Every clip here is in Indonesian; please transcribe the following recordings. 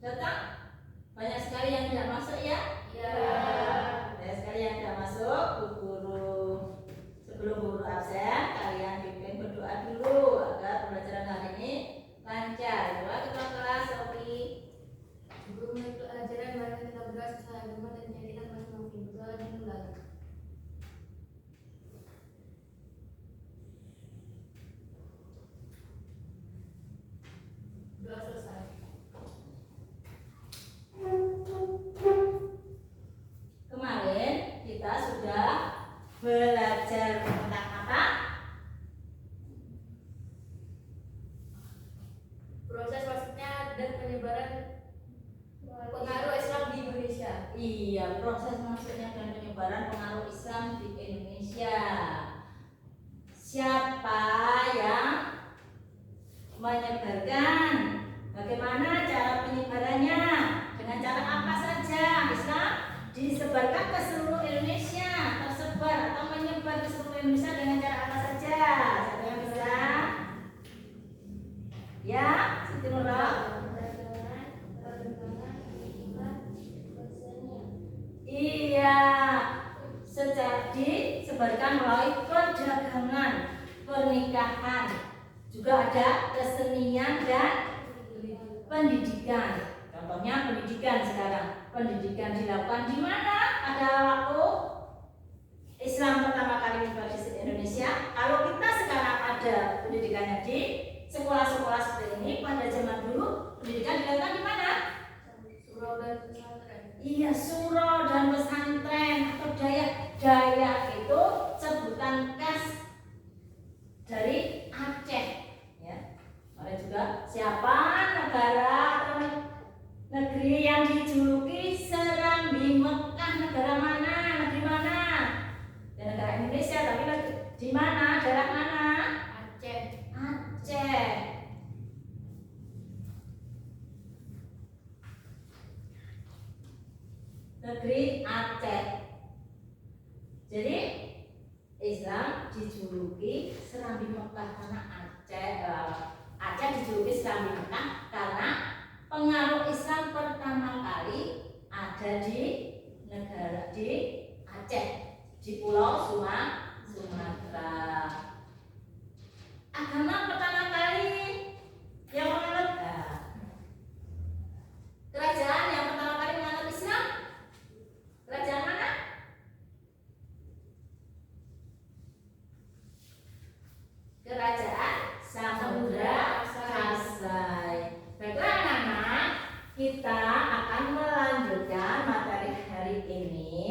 Datang? Banyak sekali yang tidak masuk ya? Ya. Banyak sekali yang tidak masuk. Bu Guru, sebelum Bu Guru absen, kalian bimbing berdoa dulu agar pembelajaran hari ini lancar. Doa ketua kelas, Sofi. Sebelum mulai pelajaran, mari kita berdoa sesuai agama dan keyakinan masing-masing. Berdoa dimulai. Doa selesai. Kemarin kita sudah belajar tentang apa? Proses masuknya dan penyebaran pengaruh Islam di Indonesia. Iya, proses masuknya dan penyebaran pengaruh Islam di Indonesia. Siapa yang menyebarkan? Bagaimana cara penyebarannya? Dengan cara apa saja Islam disebarkan ke seluruh Indonesia? Tersebar atau menyebar ke seluruh Indonesia dengan cara apa saja? Siapa yang bisa? Ya, Siti Nurul. Iya, sejak disebarkan melalui perdagangan, pernikahan, juga ada kesenian dan pendidikan. Contohnya pendidikan sekarang. Pendidikan dilakukan di mana pada waktu Islam pertama kali menyebar di Indonesia. Kalau kita sekarang ada pendidikannya di sekolah-sekolah seperti ini, pada zaman dulu pendidikan dilakukan di mana? Surau dan pesantren. Iya, surau dan pesantren atau dayak. Dayak itu sebutan khas dari Aceh. Ya, ada juga siapa negara atau negeri yang dijuluki Serambi Mekah? Negara mana? Negeri mana? Ya, negara Indonesia, tapi di mana? Daerah mana? Aceh. Aceh. Negeri Aceh. Jadi Islam dijuluki Serambi Mekah karena Aceh dijuluki Serambi Mekah karena pengaruh Islam pertama kali ada di negara di Aceh, di Pulau Sumatera. Agama pertama kali yang menganut kerajaan yang pertama kali menganut Islam, kerajaan mana? Kerajaan Samudra Kasai. Baiklah anak-anak, kita akan melanjutkan materi hari ini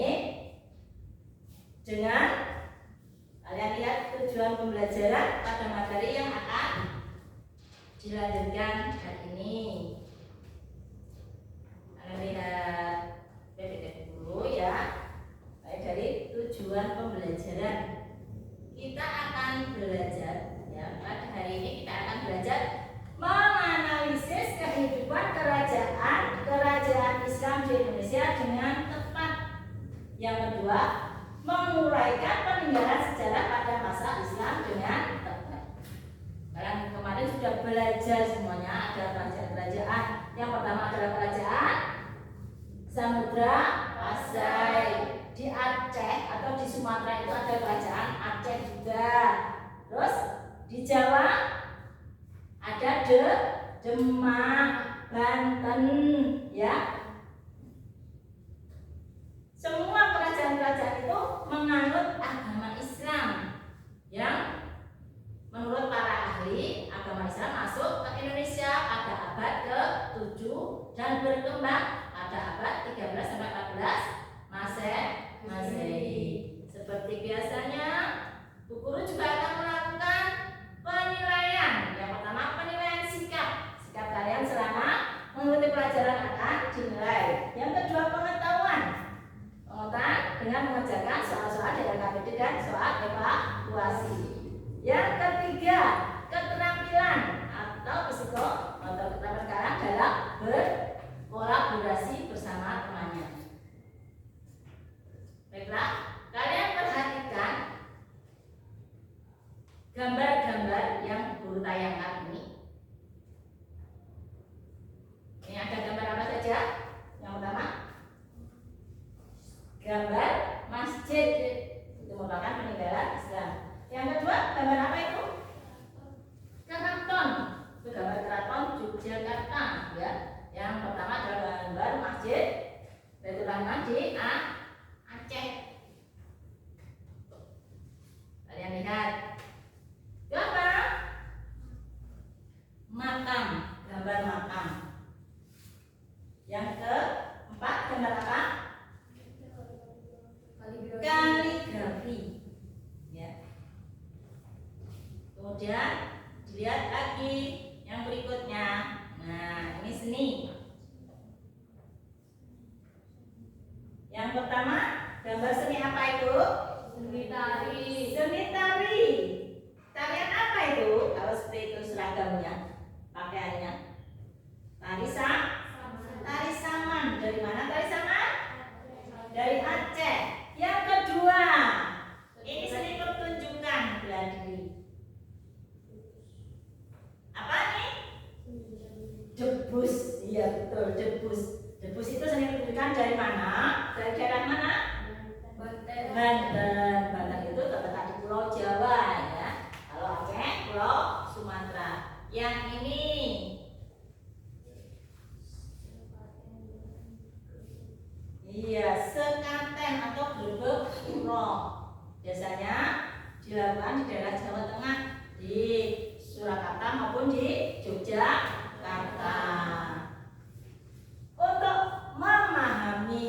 dengan kalian lihat tujuan pembelajaran pada materi yang akan dilanjutkan hari ini. Kalian lihat PPT dulu ya. Baik, dari tujuan pembelajaran kita akan belajar ya, pada hari ini kita akan belajar menganalisis kehidupan kerajaan Islam di Indonesia dengan tepat. Yang kedua, menguraikan peninggalan sejarah pada masa Islam dengan tepat. Kemarin sudah belajar semuanya, ada kerajaan-kerajaan. Yang pertama adalah kerajaan Samudra Kasai. Di Aceh atau di Sumatera itu ada kerajaan Aceh juga. Terus di Jawa ada Demak, Banten, ya. Semua kerajaan-kerajaan itu menganut agama Islam yang menurut para ahli agama Islam masuk ke Indonesia pada abad ke-7 dan berkembang pada abad 13 sampai 14 Masehi. Seperti biasanya, Bu Guru juga akan melakukan penilaian. Yang pertama, penilaian sikap. Sikap kalian selama mengikuti pelajaran akan dinilai. Yang kedua, pengetahuan dengan mengerjakan soal-soal dari KPD dan soal evaluasi. Yang ketiga, keterampilan atau psikomotor keterampilan dalam berkolaborasi bersama temannya. Baiklah, kalian perhatikan gambar-gambar yang Guru tayangkan ini. Ini ada gambar apa saja. Yang pertama, gambar masjid, itu merupakan peninggalan Islam. Yang kedua, gambar apa itu? Keraton, itu gambar keraton Yogyakarta, ya. Yang pertama adalah gambar masjid Baitur Rahman di Aceh. Kalian lihat. Gambar makam, gambar makam. Yang keempat, gambar apa? Kaligrafi, ya. Kemudian dilihat lagi yang berikutnya. Nah, ini seni. Yang pertama, gambar seni apa itu? Seni tari. Seni tari. Tarian apa itu? Kalau seperti itu seragamnya, pakaiannya. Tari tari saman. Dari mana tari saman? Dari Aceh. Yang kedua, ini seni pertunjukan bela diri. Apa nih? Debus. Iya betul, debus. Debus itu seni pertunjukan dari mana? Dari daerah mana? Banten. Banten itu terletak di Pulau Jawa, ya. Kalau Aceh, Pulau Sumatera. Yang ini iya, sekaten atau grebek puro. Biasanya dilakukan di daerah Jawa Tengah, di Surakarta maupun di Yogyakarta. Untuk memahami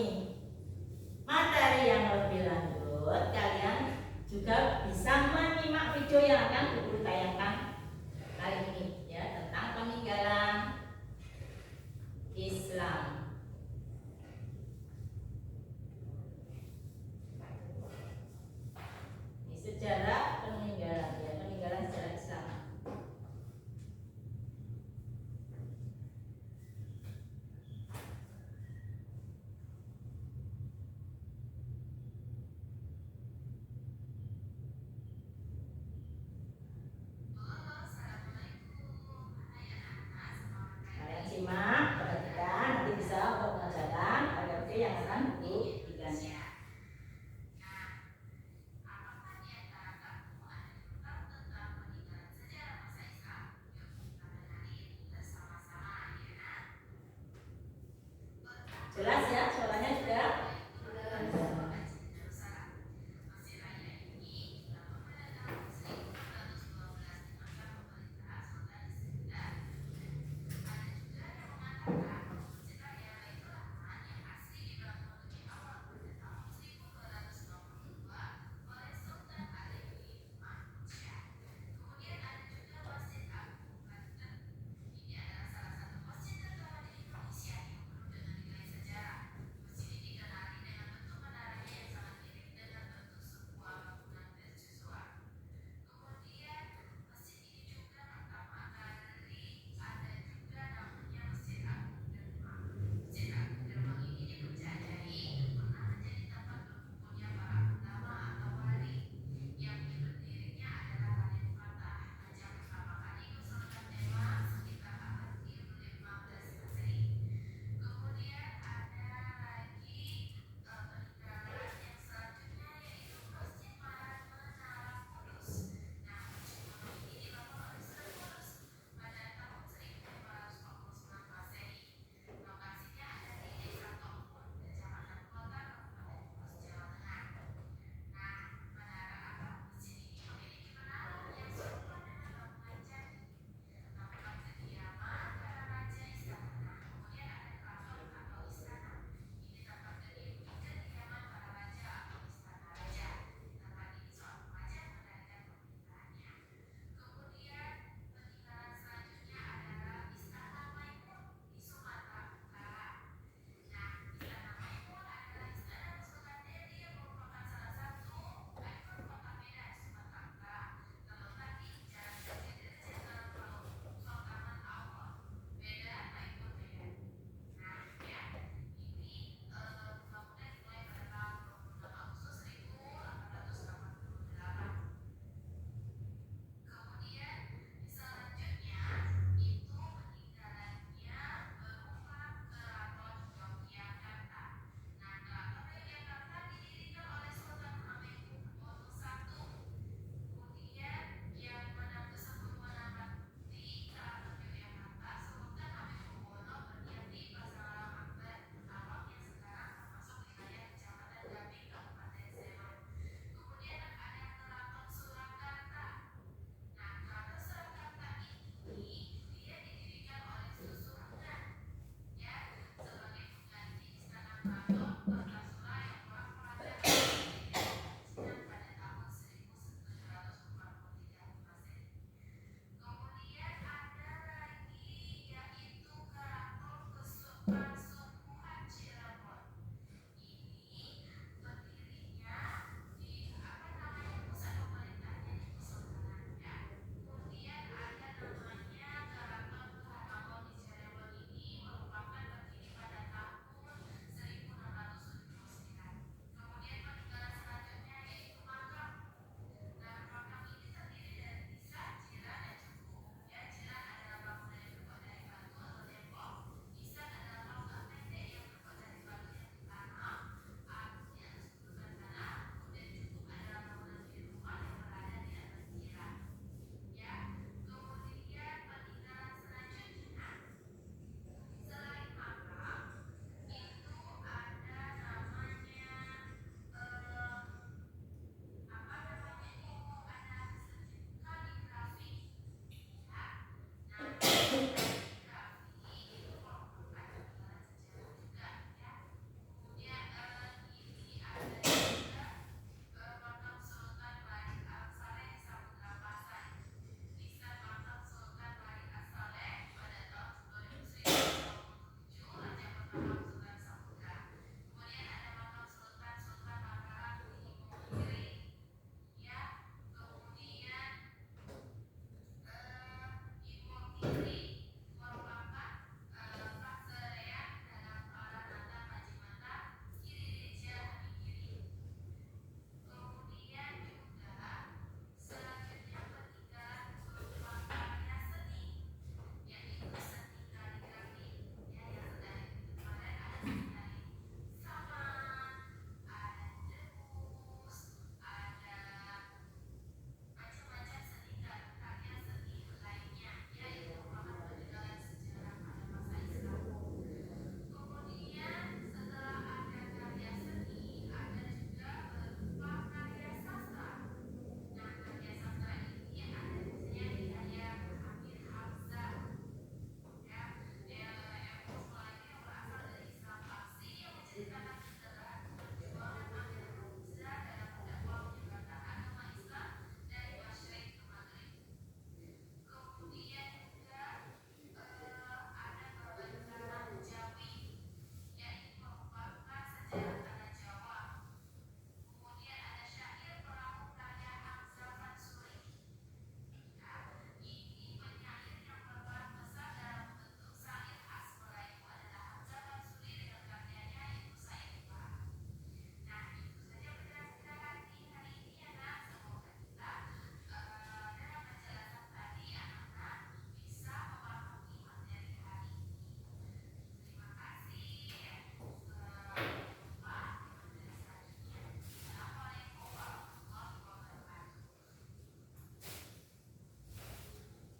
materi yang lebih lanjut, kalian juga bisa menyimak video yang akan Guru tayangkan kali ini, ya, tentang peninggalan Islam. Sejarah peninggalan, ya, peninggalan sejarah Islam. Kalian simak, perhatikan, nanti bisa untuk mengerjakan ART yang akan Guru berikan. Jelas ya, suaranya juga.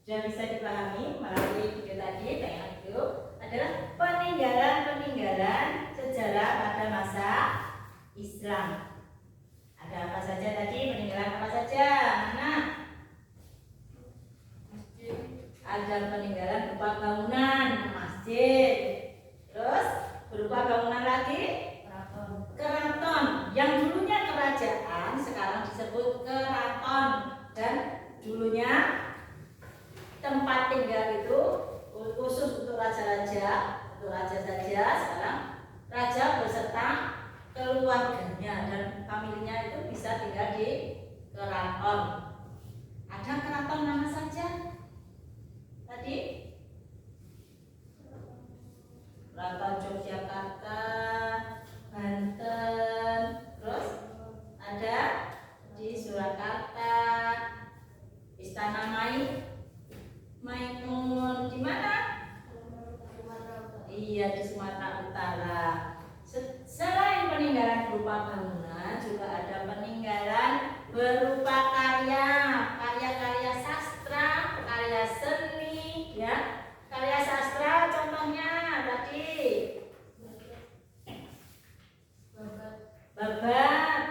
sudah bisa dipahami melalui video tadi, tayangan video adalah peninggalan-peninggalan sejarah pada masa Islam. Ada apa saja tadi? Peninggalan apa saja? Mana? Ada peninggalan berupa bangunan masjid. Terus berupa bangunan lagi keraton. Yang dulunya kerajaan sekarang disebut keraton, dan dulunya tempat tinggal itu khusus untuk raja-raja, untuk raja saja. Sekarang raja beserta keluarganya dan familinya itu bisa tinggal di keraton. Ada keraton mana saja? Tadi Keraton Yogyakarta, Banten, terus ada di Surakarta, Istana Maimun, di mana? Iya, di Sumatera Utara. Selain peninggalan berupa bangunan, juga ada peninggalan berupa karya-karya sastra, karya seni, ya. Karya sastra contohnya tadi babat,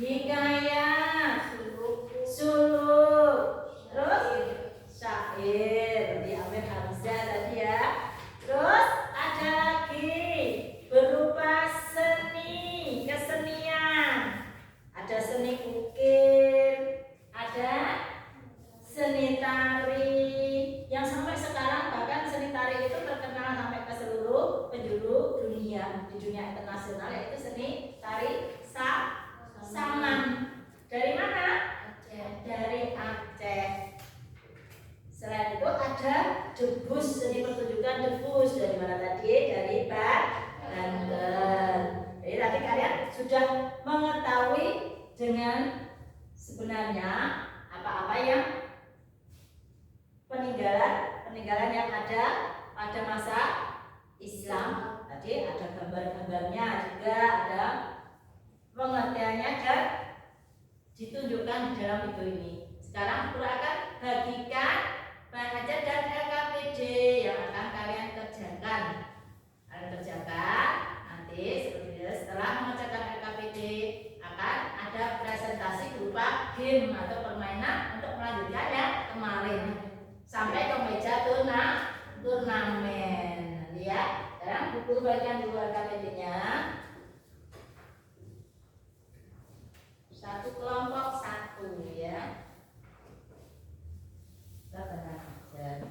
hikayat, suluk, terus syair di Amir Hamzah tadi ya. Terus ada lagi berupa seni, kesenian. Ada seni ukir, ada seni tari, yang sampai sekarang bahkan seni tari itu terkenal sampai ke seluruh penjuru dunia, di dunia internasional, yaitu seni tari Saman. Dari mana? Dari Aceh. Selain itu ada debus, seni pertunjukan debus. Dari mana tadi? Dari Banten. Jadi tadi kalian sudah mengetahui dengan sebenarnya apa-apa yang peninggalan yang ada pada masa Islam. Tadi ada gambar-gambarnya, juga ada pengertiannya dan ditunjukkan di dalam video ini. Sekarang Guru akan bagikan bahan ajar dan LKPD yang akan kalian kerjakan. Nanti seperti ini. Setelah mengerjakan LKPD akan ada presentasi berupa game atau permainan untuk melanjutkan yang kemarin sampai ke meja turnamen nanti ya. Sekarang buku bagian dulu LKPD-nya. Satu kelompok satu ya. Kita tenang aja.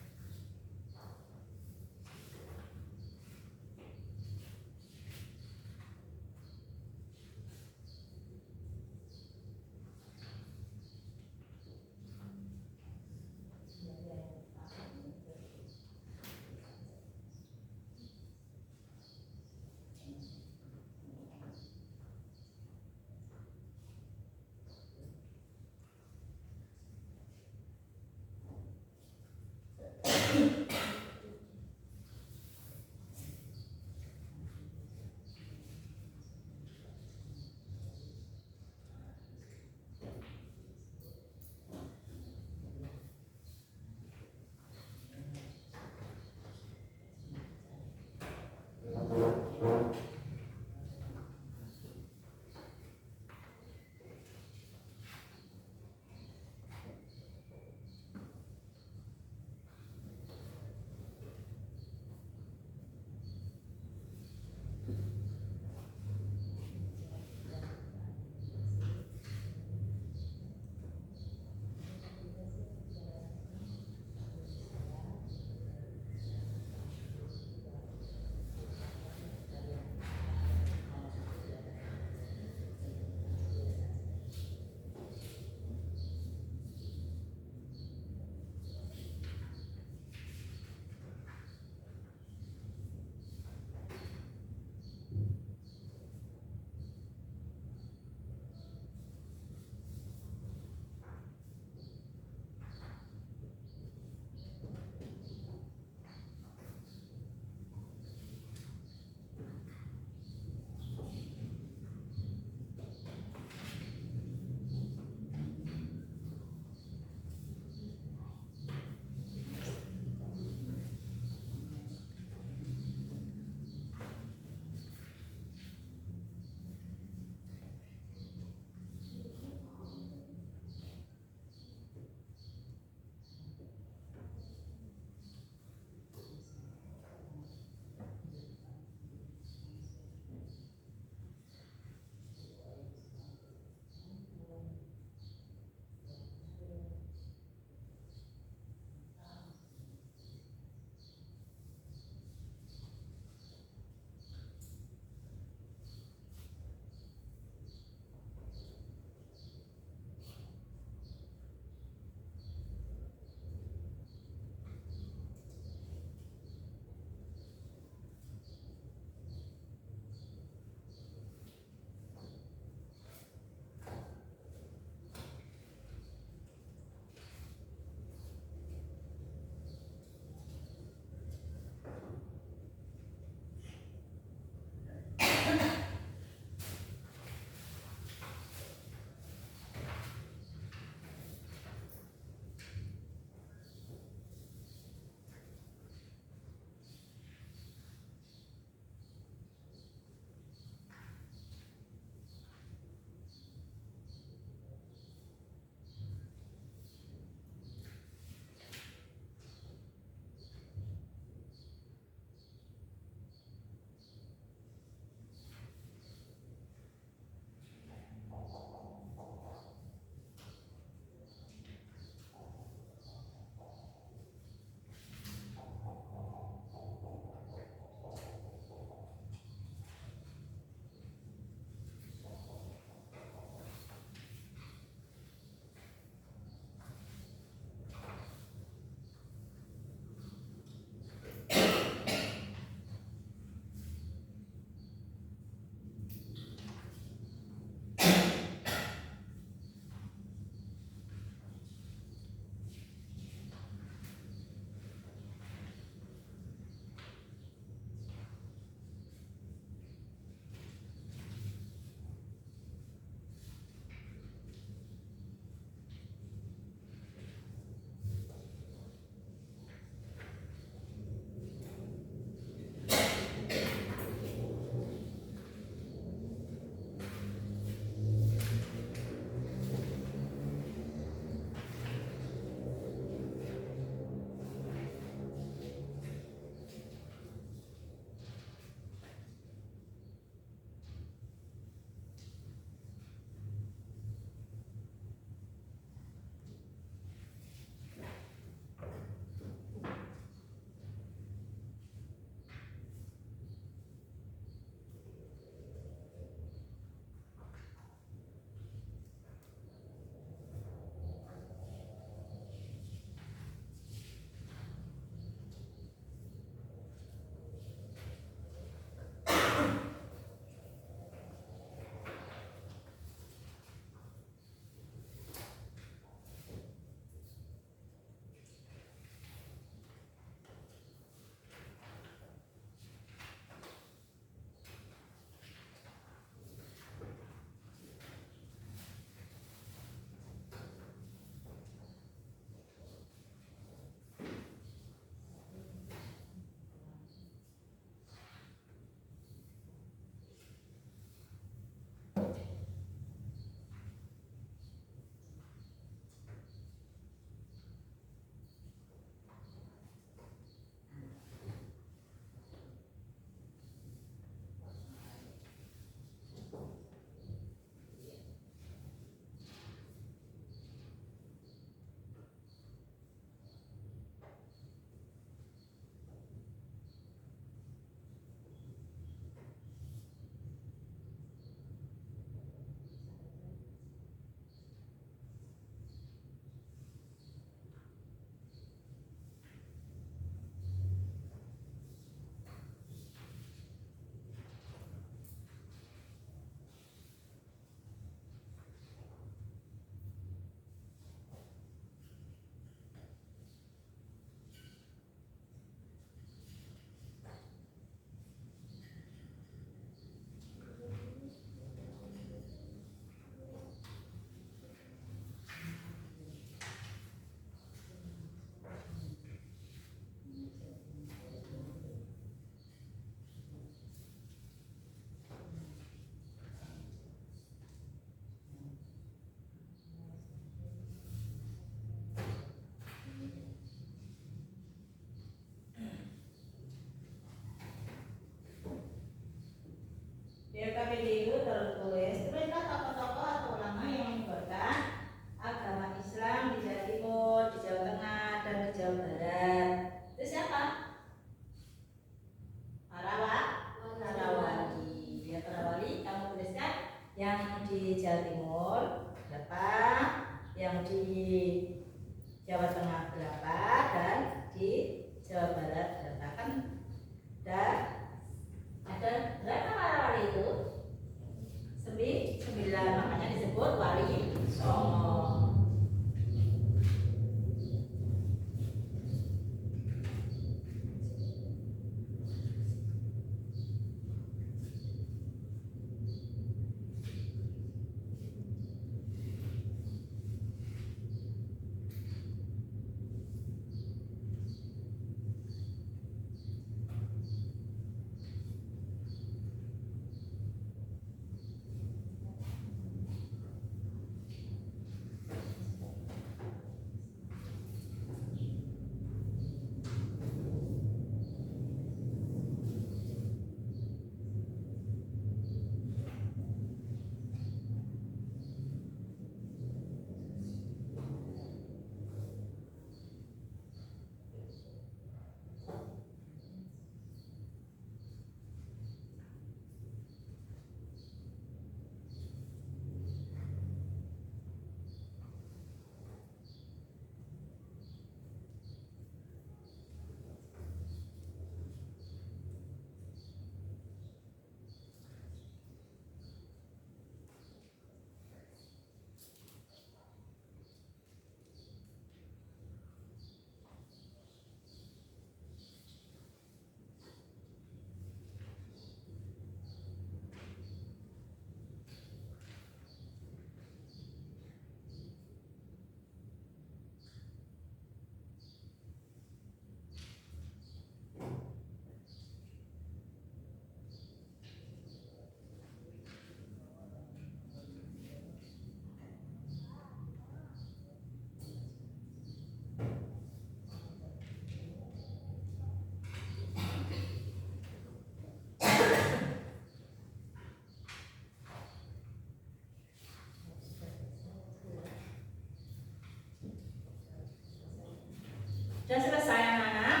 Sudah selesai anak-anak?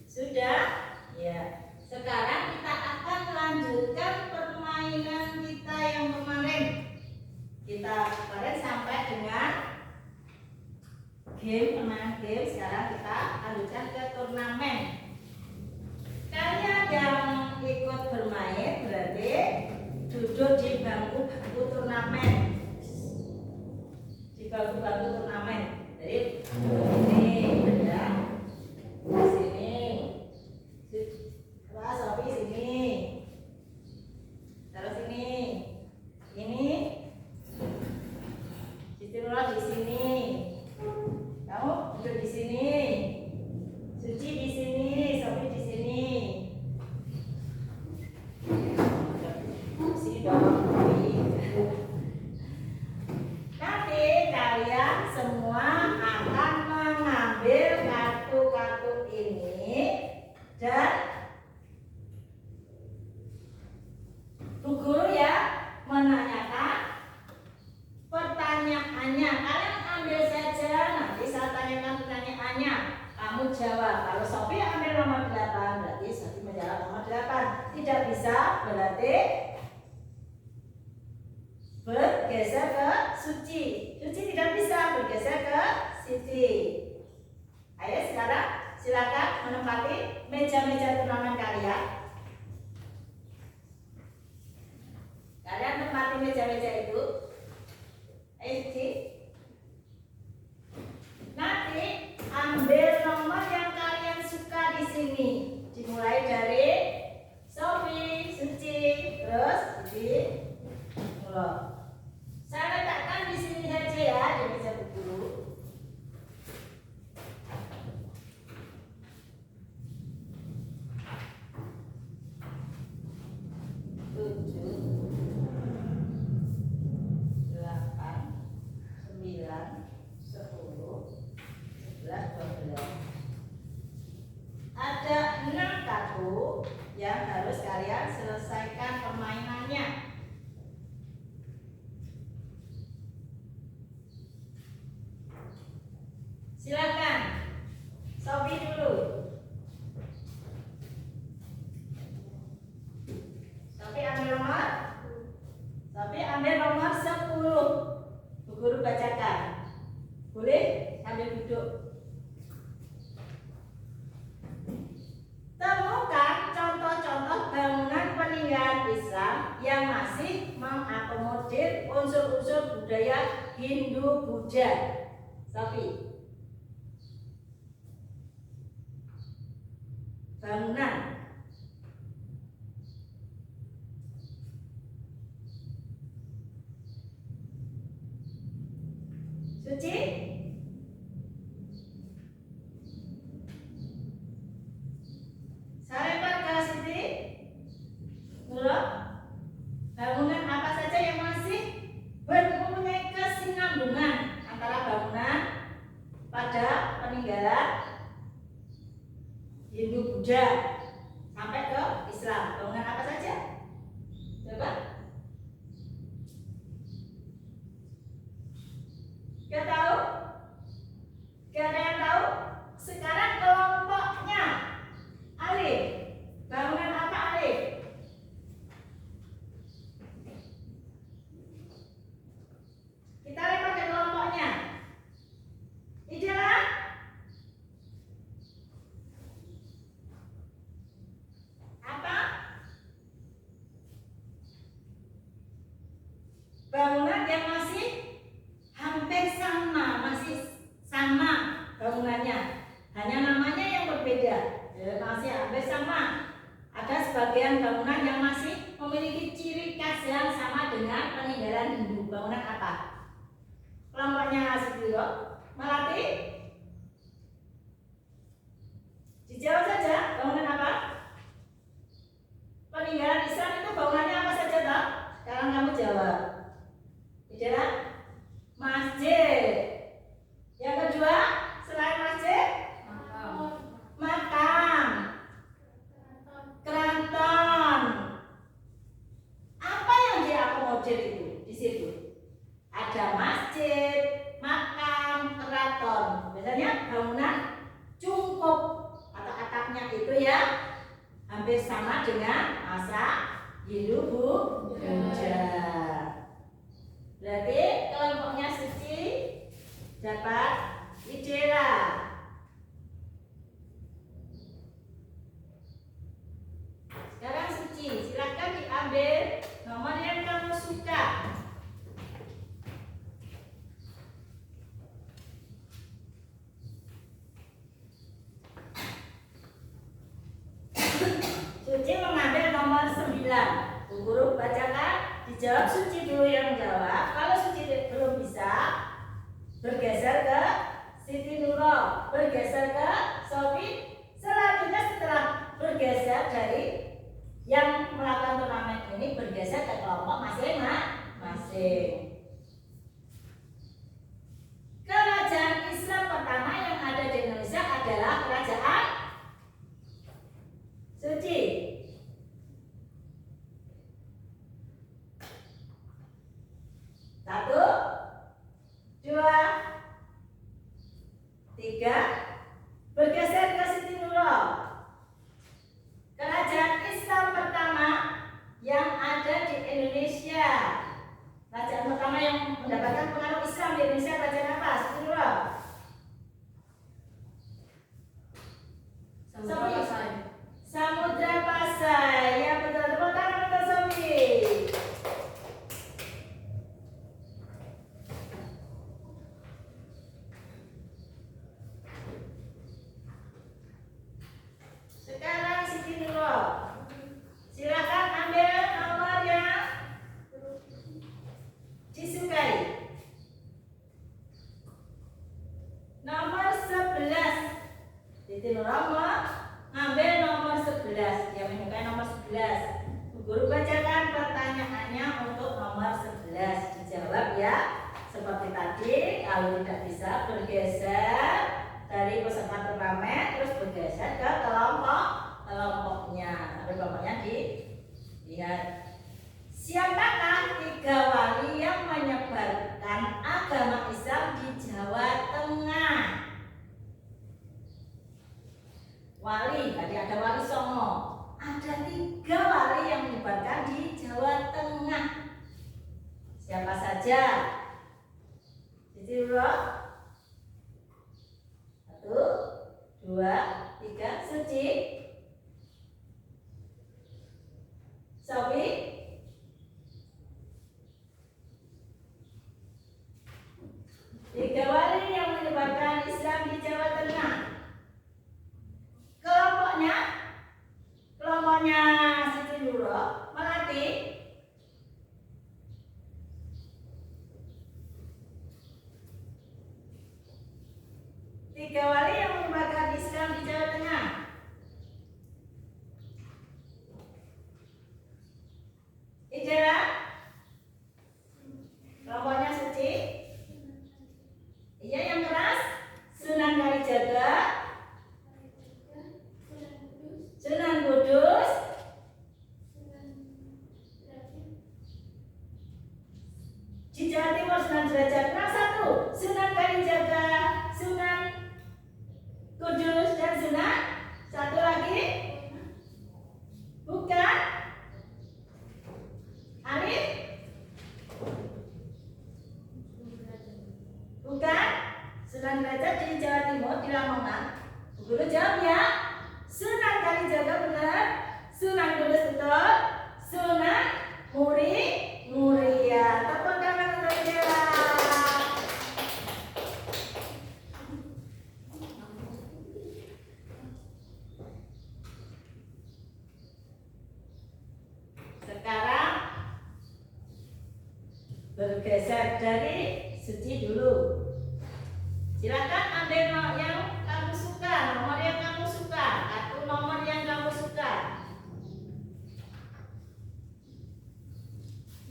Sudah? Ya. Sekarang kita akan lanjutkan permainan kita yang kemarin. Kita kemarin sampai dengan permainan game. Sekarang kita lanjutkan ke turnamen. Kalian yang ikut bermain berarti duduk di bangku-bangku turnamen. Di bangku-bangku turnamen. Jadi ini ada di sini. Wah, Sofi sini. Terus ini. Ini. Siti Nurul di sini. Kamu duduk di sini. Suci di sini, Sofi di sini. Sini dong. Nanti kalian semua akan mengambil kartu-kartu ini dan Bu Guru ya menanyakan pertanyaannya. Kalian ambil saja, nanti saya tanyakan pertanyaannya. Kamu jawab. Kalau Sofi ambil nomor 8, berarti Sofi menjawab nomor 8. Tidak bisa, berarti bergeser ke Suci. Suci tidak bisa bergeser ke Siti. Ayo sekarang silakan menempati meja-meja turnamen kalian. Kalian tempati meja-meja itu. Ayo Suci. Nanti ambil nomor yang kalian suka di sini. Dimulai dari Sofi, Suci, terus Siti, Nurul. Saya letakkan di sini saja ya, di meja Bu Guru. Ada 6 kartu yang harus kalian selesaikan permainannya. Silakan, Sofi dulu. Sofi ambil nomor. Sofi ambil nomor 10. Bu Guru bacakan. Boleh sambil duduk. Temukan contoh-contoh bangunan peninggalan Islam yang masih mengakomodir unsur-unsur budaya Hindu-Buddha. Sofi. Bangunan. Suci. Saya lempar ke Siti. Nurul. Bangunan apa saja yang masih mempunyai kesinambungan antara bangunan pada peninggalan Hindu-Buddha sampai ke Islam. Bangunan apa saja? Coba. Gak tahu? Gak ada yang tahu? Sekarang kelompoknya. Alif. Bangunan apa Alif? Kita lempar ke kelompoknya. Ijazah. Apa? Bangunan yang masih hampir sama, masih sama bangunannya, hanya namanya yang berbeda, masih hampir sama. Ada sebagian bangunan yang masih memiliki ciri khas yang sama dengan peninggalan Hindu. Bangunan apa? Kelompoknya Siti Melati. Dijawab saja, bangunan apa? Peninggalan Islam itu bangunannya apa saja toh? Sekarang kamu jawab. Adalah masjid. Yang kedua, selain masjid, makam, keraton. Apa yang diakomodir itu di situ? Ada masjid, makam, keraton. hampir sama dengan masa Hindu-Buddha. Berarti kelompoknya Suci dapat Idera. Sekarang Suci, silakan diambil nomor yang kamu suka. Suci mengambil nomor 9. Bu Guru bacakan, dijawab Suci dulu yang jawab. Kalau Suci belum bisa, bergeser ke Siti Nurul, bergeser ke Sofi. Selanjutnya setelah bergeser dari yang melakukan turnamen ini, bergeser ke kelompok masing-masing. Kerajaan Islam pertama yang ada di Indonesia adalah Kerajaan Suci. Satu, dua, tiga. Bergeser ke Siti Nurul. Kerajaan Islam pertama yang ada di Indonesia. Kerajaan pertama yang mendapatkan pengaruh Islam di Indonesia kerajaan apa? Siti Nurul. Samudra Pasai. Samudra Pasai. Ya betul. Tepuk tangan untuk Sofi. Sekarang Siti Nurul. Silakan ambil nomor yang disukai. Nomor 11. Siti Nurul mengambil nomor 11. Dia menyukai nomor 11. Bu Guru bacakan pertanyaannya untuk nomor 11. Dijawab ya. Seperti tadi, kalau tidak bisa bergeser dari peserta turnamen, terus bergeser ke kelompoknya. Sampai kelompoknya dilihat. Siapakah 3 wali yang menyebarkan agama Islam di Jawa Tengah? Wali, tadi ada Wali Songo. Ada 3 wali yang menyebarkan di Jawa Tengah. Siapa saja? Siti Nurul. 1, 2, 3. Suci. Sofi. Tiga wali yang menyebarkan Islam di Jawa Tengah. Kelompoknya Siti Nurul, Melati. Tiga wali yang menyebarkan Islam di Jawa Tengah. Ijera. Kelompoknya Suci. Iya yang keras. Sunan Kalijaga. Sunan Kudus. Di Jawa Timur Sunan Derajat. Nah, 1. Sunan Kalijaga, Sunan Kudus, dan Sunan. 1 lagi. Bukan. Arif. Bukan. Sunan Derajat di Jawa Timur, di Lamongan. Bu Guru jawab ya. Sunan Kalijaga benar, Sunan Kudus betul, Sunan Muria. Tepuk tangan untuk Ijera. Sekarang bergeser dari Suci dulu. Silakan ambil yang kamu suka, nomor yang kamu suka, atau nomor yang kamu suka.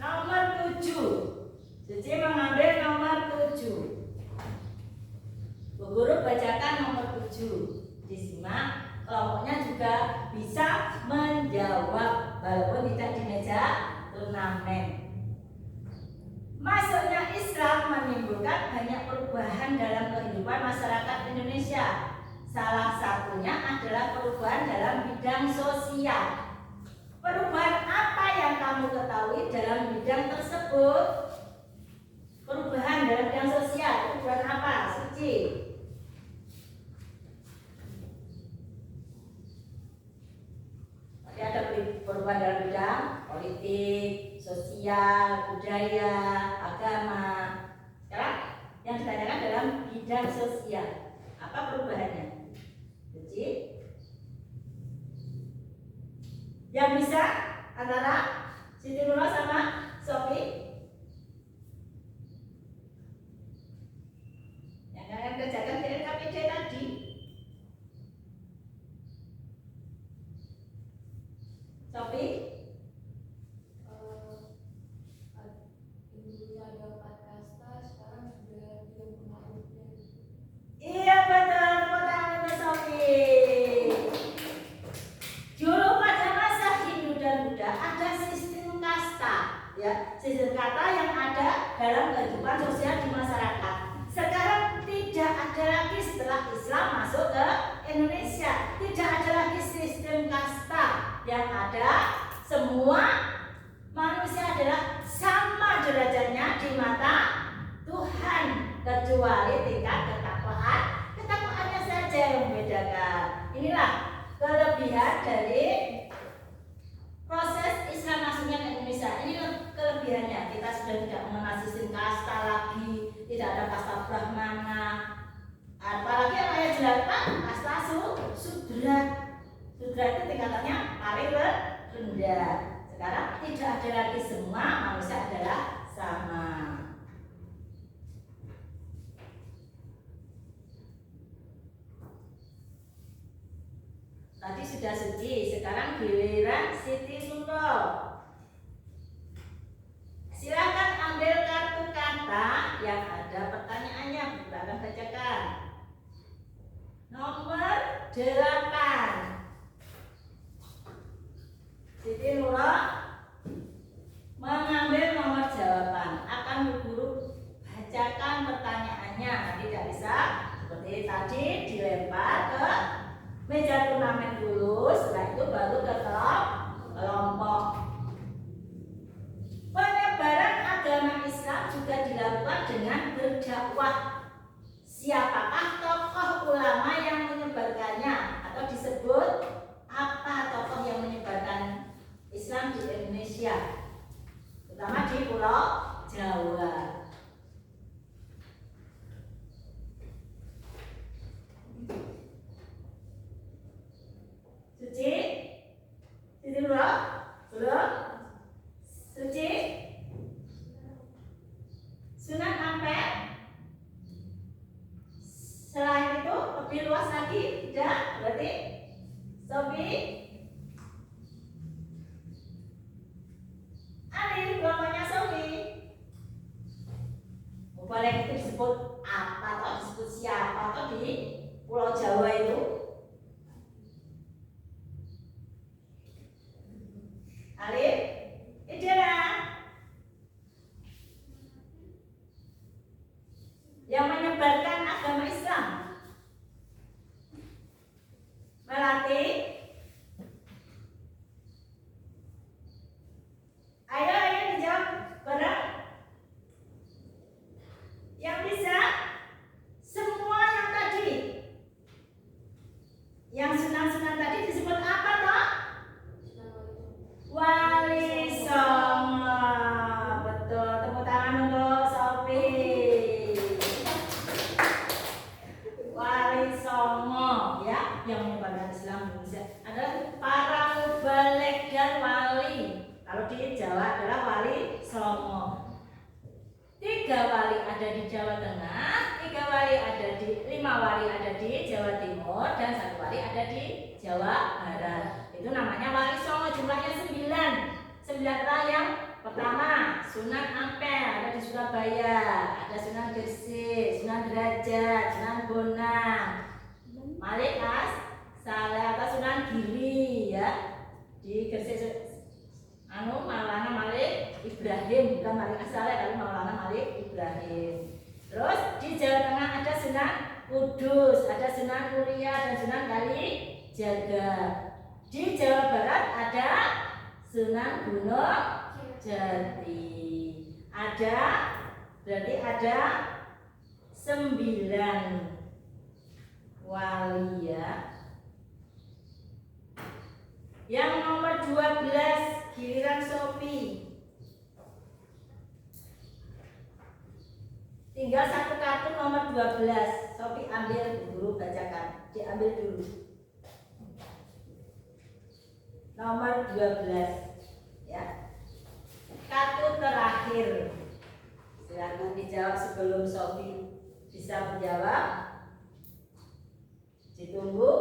Nomor 7. Suci mengambil nomor 7. Bu Guru bacakan nomor 7. Disimak, kelompoknya juga bisa menjawab walaupun tidak di meja turnamen. Masuknya Islam menimbulkan banyak perubahan dalam kehidupan masyarakat Indonesia. Salah satunya adalah perubahan dalam bidang sosial. Perubahan apa yang kamu ketahui dalam bidang tersebut? Perubahan dalam bidang sosial, perubahan apa? Suci. Ada perubahan dalam bidang politik, sosial, budaya, agama. Sekarang yang ditanyakan dalam bidang sosial, apa perubahannya? Suci. Yang bisa antara Siti Nurul sama Sofi? Yang kalian kerjakan di LKPD tadi. Sofi? Dulunya ada 4 kasta, sekarang sudah 36. Iya betul, tepuk tangan untuk Sofi. Dulu pada masa Hindu dan Buddha ada sistem kasta, ya, sistem kasta yang ada dalam kehidupan sosial di masyarakat. Sekarang tidak ada lagi setelah Islam masuk ke Indonesia, tidak ada lagi sistem kasta. Yang ada semua manusia adalah sama derajatnya di mata Tuhan, kecuali tingkat ketakwaannya saja yang membedakan. Inilah kelebihan dari proses Islam masuknya ke Indonesia. Ini kelebihannya. Kita sudah tidak mengenal sistem kasta lagi, tidak ada kasta Brahmana, apalagi yang ayat jelata kasta Sudra. Sudra itu tingkatannya paling rendah. Sekarang tidak ada lagi, semua manusia adalah sama. Tadi sudah Suci, sekarang giliran Siti Nurul. Silakan ambil kartu kata yang ada pertanyaannya, silakan bacakan. Nomor 8. Siti Nurul mengambil nomor jawaban. Akan guru bacakan pertanyaannya. Nanti tidak bisa seperti tadi dilempar ke meja turnamen dulu, setelah itu baru ke kelompok. Penyebaran agama Islam juga dilakukan dengan berdakwah. Siapakah tokoh ulama yang menyebarkannya, atau disebut apa tokoh yang menyebarkan Islam di Indonesia, terutama di Pulau Jawa? Suci? Suci belum? Belum? Suci? Sunan Ampel? Selain itu lebih luas lagi? Tidak? Berarti Sofi? Ali, kelompoknya Sofi. Boleh itu disebut apa atau disebut siapa atau di Pulau Jawa itu? Alif, Idera. Yang menyebarkan agama Islam. Melati. Ayo dijawab bareng. Yang bisa semua yang tadi. Yang sunan-sunan tadi disebut apa toh? Wali Songo. Betul, tepuk tangan untuk Sofi. Wali Songo, ya, yang menyebarkan Islam di Indonesia adalah para mubalik dan wali. Kalau di Jawa adalah Wali Songo. 3 wali ada di Jawa Tengah, 5 wali ada di Jawa Timur, dan 1 wali ada di Jawa Barat. Itu namanya Wali Songo, jumlahnya 9 orang. Yang pertama Sunan Ampel ada di Surabaya, ada Sunan Gresik, Sunan Derajat, Sunan Bonang, Malik Saleh atau Sunan Giri, ya, di Gresik. Maulana Malik Ibrahim, bukan Malik Saleh tapi Maulana Malik Ibrahim. Terus di Jawa Tengah ada Sunan Kudus, ada Sunan Muria dan Sunan Kalijaga. Di Jawa Barat ada Sunan Gunung Jati. Ada, berarti ada 9 wali ya. Yang nomor 12 giliran Sophie. Tinggal satu kartu nomor 12. Sophie ambil, guru bacakan. Diambil dulu. Nomor 12 ya. Kartu terakhir. Silakan dijawab sebelum Sophie bisa menjawab. Ditunggu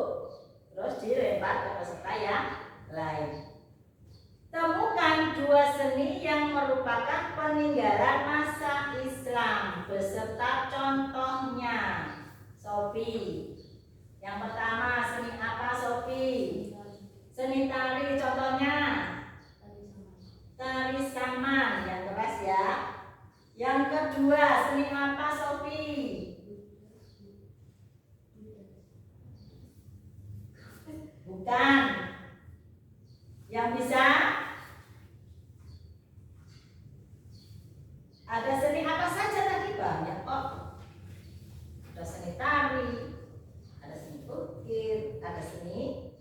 terus dilempar ke peserta yang lain. Temukan 2 seni yang merupakan peninggalan masa Islam beserta contohnya. Sophie. Yang pertama, seni apa Sophie? Seni tari, contohnya tari saman, yang keras ya. Yang kedua, seni apa Sophie? Bukan. Yang bisa? Ada seni apa saja tadi? Banyak kok. Ada seni tari, ada seni ukir, ada seni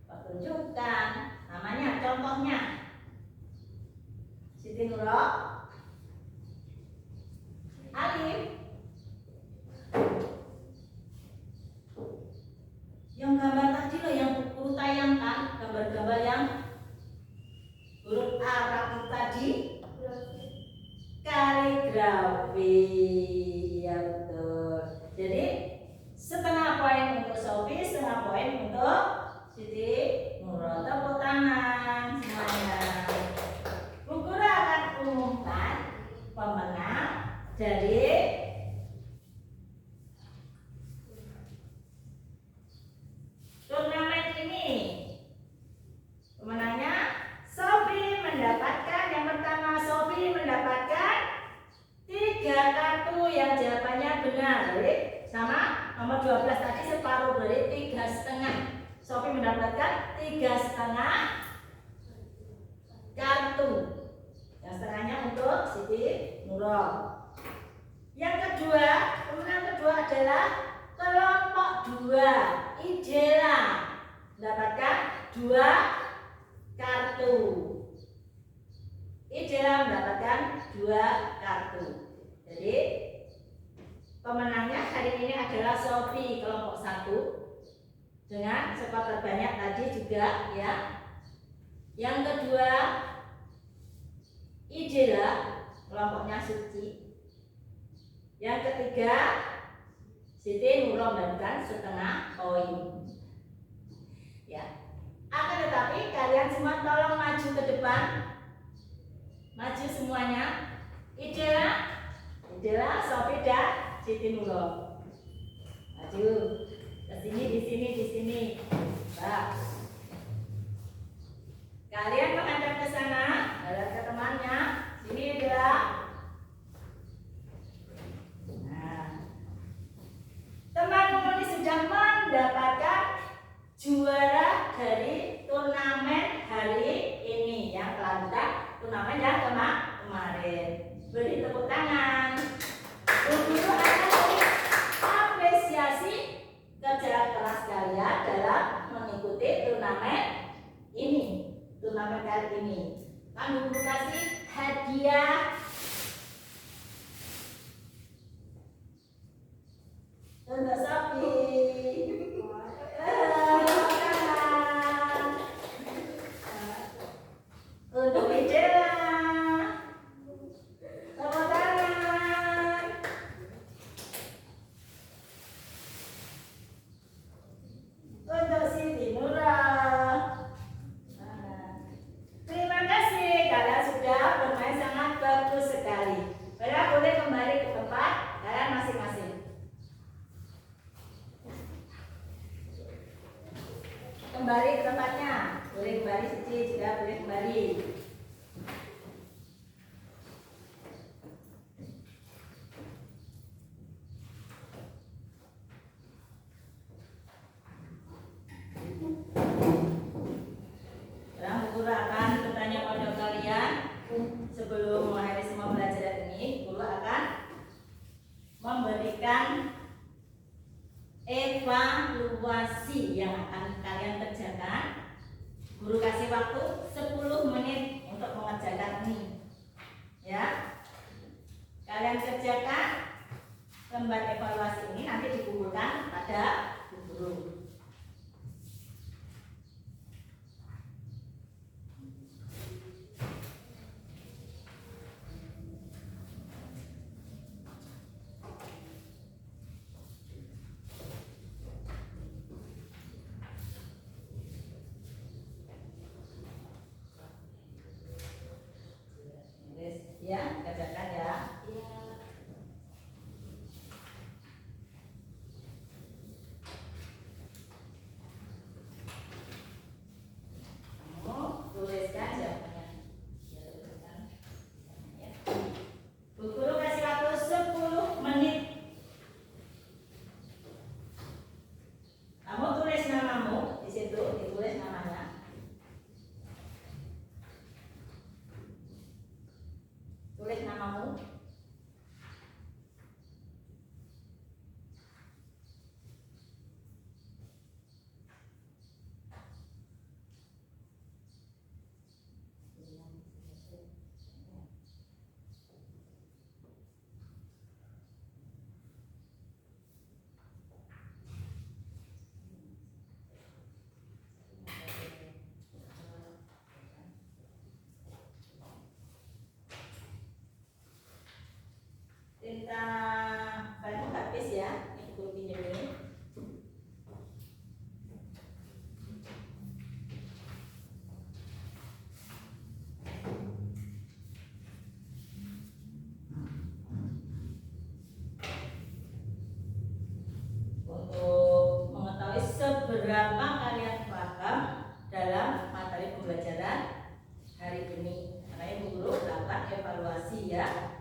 pertunjukan. Namanya, contohnya Siti Nuro, Alif. Yang gambar tadi loh yang guru tayangkan, gambar-gambar yang huruf Arab tadi, kaligrafi. Ya betul. Jadi setengah poin untuk Sophie, setengah poin untuk Siti Nuro. Tepuk tangan semuanya. Bu Guru akan umumkan pemenang dari turnamen ini. Pemenangnya Sophie mendapatkan, yang pertama Sophie mendapatkan 3 kartu yang jawabannya benar. Jadi sama nomor 12 tadi separuh, berarti 3,5. Sophie mendapatkan 3,5 kartu. Yang setengahnya untuk Siti Nuro. Yang kedua, pemenang kedua adalah kelompok 2 Idela, mendapatkan 2 kartu. Idela mendapatkan 2 kartu. Jadi pemenangnya hari ini adalah Sophie kelompok 1 dengan skor terbanyak tadi juga ya. Yang kedua Idela kelompoknya Suci. Yang ketiga Siti Nuro mendapatkan setengah poin. Ya. Akan tetapi kalian semua tolong maju ke depan. Maju semuanya. Idela, Sophie dan Siti Nuro. Maju. Ke sini, di sini. Bah. Kalian menghadap ke sana, hadap ke temannya. Sini Idela. Teman-teman ini sudah mendapatkan juara dari turnamen hari ini yang telah kita turnamen yang kemarin. Beri tepuk tangan. Guru akan beri apresiasi kerja keras kalian dalam mengikuti turnamen ini, turnamen kali ini. Kami kasih hadiah untuk Sophie. Untuk Idela. Tepuk tangan. Untuk Siti Nuro. Terima kasih, kalian sudah bermain sangat bagus sekali. Kalian boleh kembali ke tempat kalian masing-masing. Kembali ke tempatnya, boleh kembali. Cici juga boleh kembali. evaluasi yang akan kalian kerjakan. Guru kasih waktu 10 menit untuk mengerjakan ini. Ya. Kalian kerjakan lembar evaluasi ini, nanti dikumpulkan pada guru. Ya, kerjakan ya. Ya. Kamu tuliskan jawabannya. Ya, tuliskan. Ya. Bu Guru kasih waktu 10 menit. Kamu tulis namamu di situ, ditulis namanya. Tulis namamu. Tinta banyak habis ya, ini guru pinjam ini. Untuk mengetahui seberapa kalian paham dalam materi pembelajaran hari ini, makanya Bu Guru lakukan evaluasi ya,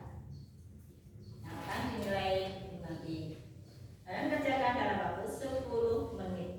yang akan dinilai nanti. Kalian kerjakan dalam waktu 10 menit.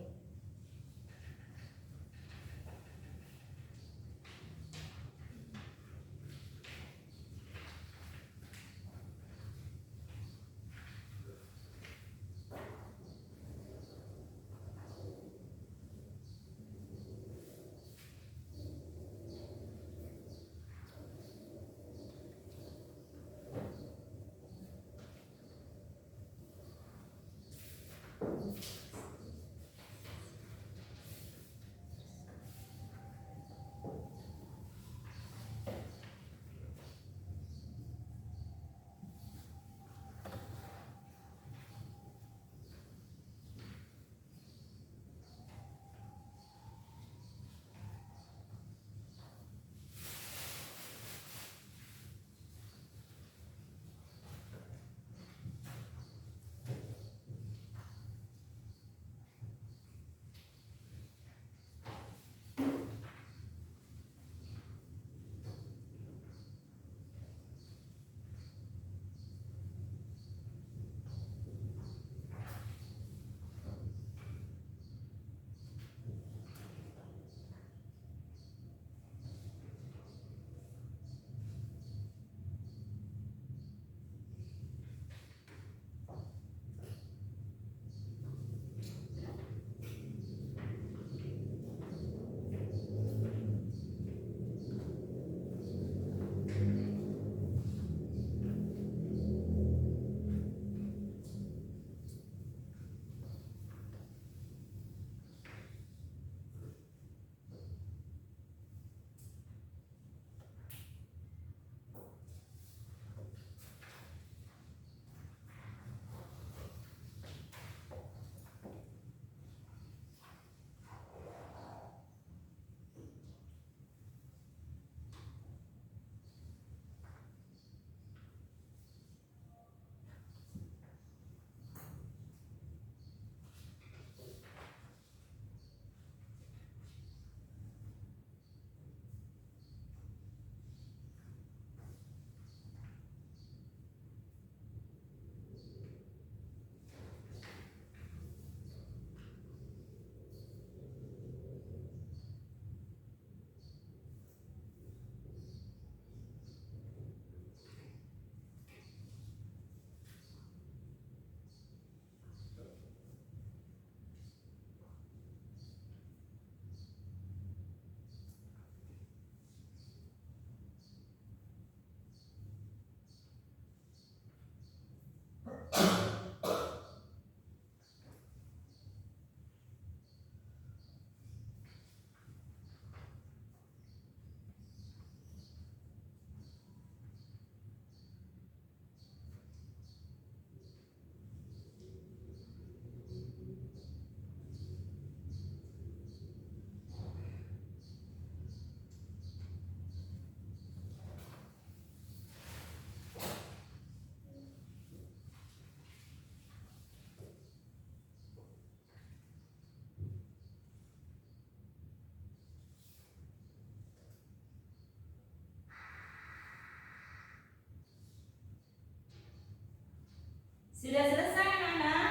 Sudah selesai anak-anak?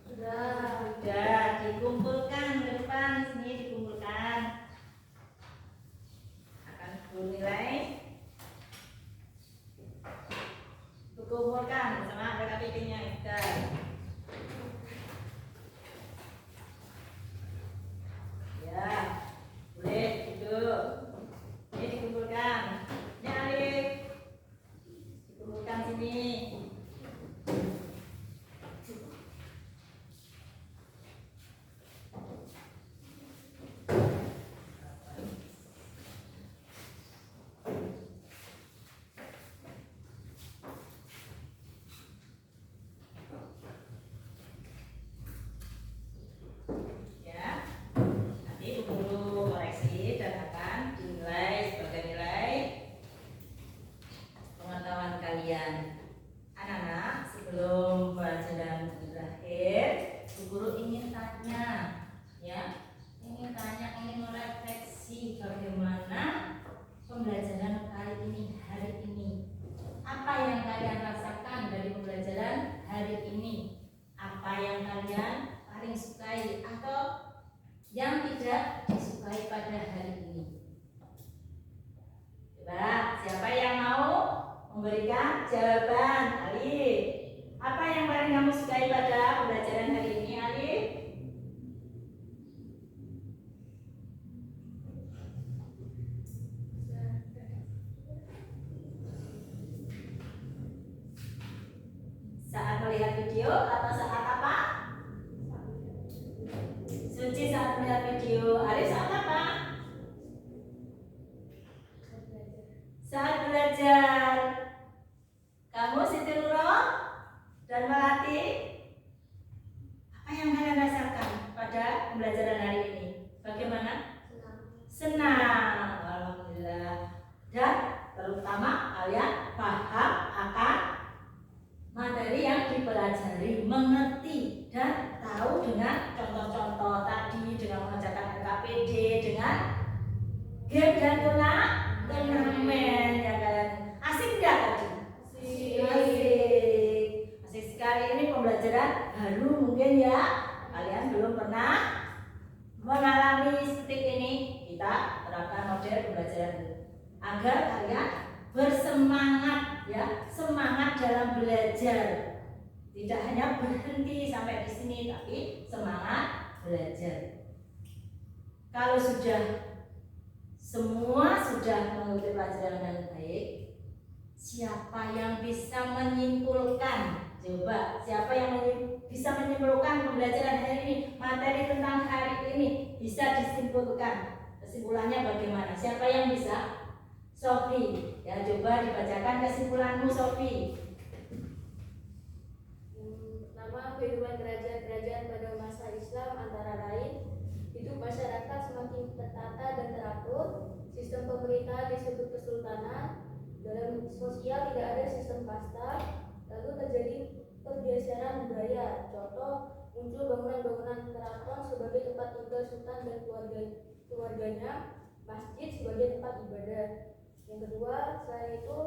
Sudah dikumpulkan ke depan sini, dikumpulkan. Akan bernilai. Dikumpulkan bersama PKPP-nya kita. Ya, boleh duduk. Ini dikumpulkan. Ini Alif. Dikumpulkan sini. Ya, nanti Bu Guru koreksi dan akan dinilai sebagai nilai pengetahuan kalian. Anak-anak, sebelum pelajaran berakhir, Bu Guru ingin tanya, ya, ingin merefleksi bagaimana pembelajaran kali ini, hari ini. Apa yang kalian rasakan dari pembelajaran hari ini? Apa yang kalian paling sukai atau yang tidak disukai pada hari ini? Coba, siapa yang mau memberikan jawaban? Alif, apa yang paling kamu sukai pada pembelajaran hari ini, Alif? Saat melihat video atau saat apa? Suci saat melihat video. Alif saat apa? Saat belajar. Kamu Siti Nurul dan Melati, apa yang kalian rasakan pada pembelajaran hari ini? Bagaimana? Senang. Alhamdulillah. Dan terutama kalian paham akan materi yang dipelajari, mengerti dan tahu dengan contoh-contoh tadi, dengan mengerjakan LKPD, dengan game dan turnamen ya kalian. Asik tidak tadi? Asik sekali. Ini pembelajaran baru mungkin ya. Kalian belum pernah mengalami seperti ini. Kita terapkan model pembelajaran agar kalian bersemangat ya, semangat dalam belajar. Tidak hanya berhenti sampai di sini, tapi semangat belajar. Kalau semua sudah mengikuti pelajaran dengan baik, siapa yang bisa menyimpulkan? Coba, siapa yang bisa menyimpulkan pembelajaran hari ini? Materi tentang hari ini bisa disimpulkan. Kesimpulannya bagaimana? Siapa yang bisa? Sofi, ya coba dibacakan kesimpulanmu Sofi. Pertama, kehidupan kerajaan-kerajaan pada masa Islam antara lain hidup masyarakat semakin tertata dan teratur, sistem pemerintahan disebut kesultanan, dalam sosial tidak ada sistem kasta, lalu terjadi pergeseran budaya. Contoh, muncul bangunan-bangunan keraton sebagai tempat tinggal sultan dan keluarganya, masjid sebagai tempat ibadah. Yang kedua, selain itu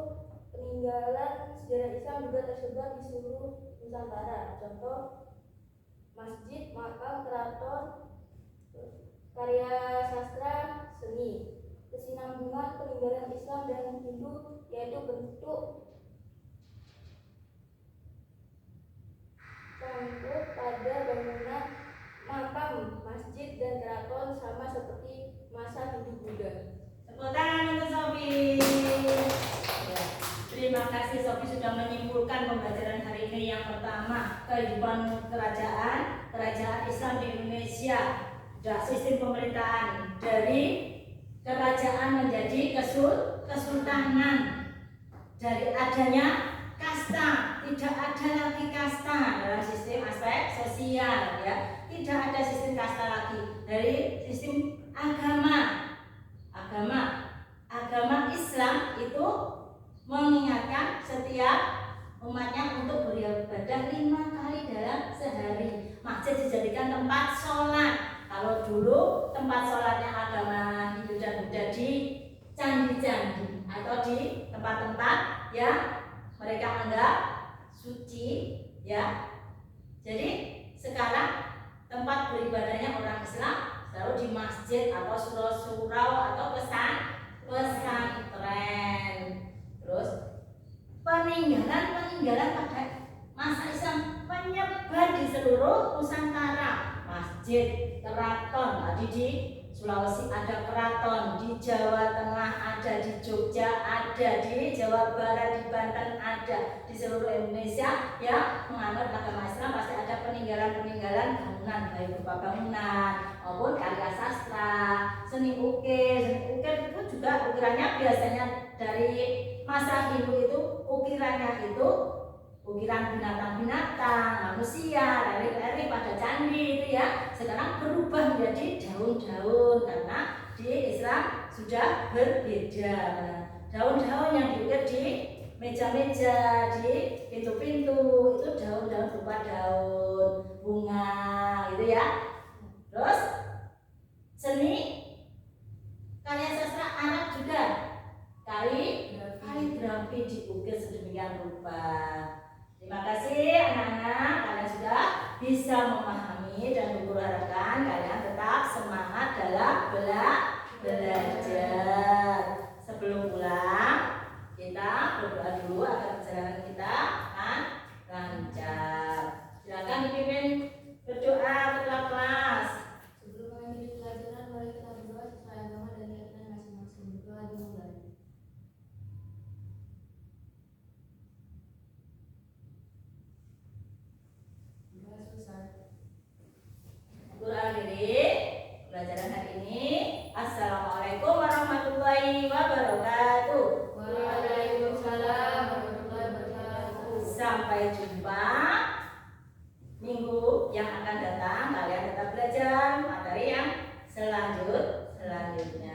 peninggalan sejarah Islam juga tersebar di seluruh Nusantara. Contoh, masjid, makam, keraton, karya sastra, seni. Kesinambungan peninggalan Islam dan Hindu yaitu bentuk panggung pada bangunan makam, masjid, dan keraton sama seperti masa Hindu-Buddha. Tepuk tangan untuk Sofi. Ya, terima kasih Sofi sudah menyimpulkan pembelajaran hari ini. Yang pertama, kehidupan kerajaan Islam di Indonesia. Sudah sistem pemerintahan dari kerajaan menjadi kesultanan. Dari adanya kasta, tidak ada lagi kasta dalam sistem aspek sosial ya. Tidak ada sistem kasta lagi. Dari sistem agama Islam itu mengingatkan setiap umatnya untuk beribadah 5 kali dalam sehari. Masjid dijadikan tempat sholat. Kalau dulu tempat sholatnya agama Hindu dan Buddha di candi-candi atau di tempat-tempat yang mereka anggap suci, Ya. Jadi sekarang tempat beribadahnya orang Islam selalu di masjid atau surau-surau atau pesantren. Terus peninggalan pada masa Islam menyebar di seluruh Nusantara. Masjid, keraton, tadi di Sulawesi ada keraton, di Jawa Tengah ada, di Jogja ada, di Jawa Barat, di Banten ada, di seluruh Indonesia ya menganut agama Islam pasti ada peninggalan bangunan, baik berupa bangunan maupun karya sastra, seni ukir. Seni ukir itu juga ukirannya biasanya dari masa Hindu itu ukirannya itu ukiran binatang-binatang, manusia, leri-leri pada candi itu ya. Sekarang berubah menjadi daun-daun karena di Islam sudah berbeda. Daun-daun yang diukir di meja-meja, di pintu-pintu itu daun-daun berupa daun, bunga gitu ya. Terus seni karya sastra Arab juga kaligrafi diukir sedemikian rupa. Terima kasih anak-anak, kalian sudah bisa memahami dan Guru harapkan kalian tetap semangat dalam belajar. Sebelum pulang kita berdoa dulu agar perjalanan kita lancar. Silakan dipimpin berdoa ketua kelas. Sebelum mengakhiri pelajaran, mari kita berdoa sesuai agama dan keyakinan masing-masing. Berdoa dimulai. Guru akhiri pelajaran hari ini. Assalamualaikum warahmatullahi wabarakatuh. Waalaikumsalam warahmatullahi wabarakatuh. Sampai jumpa minggu yang akan datang. Kalian tetap belajar materi yang selanjutnya.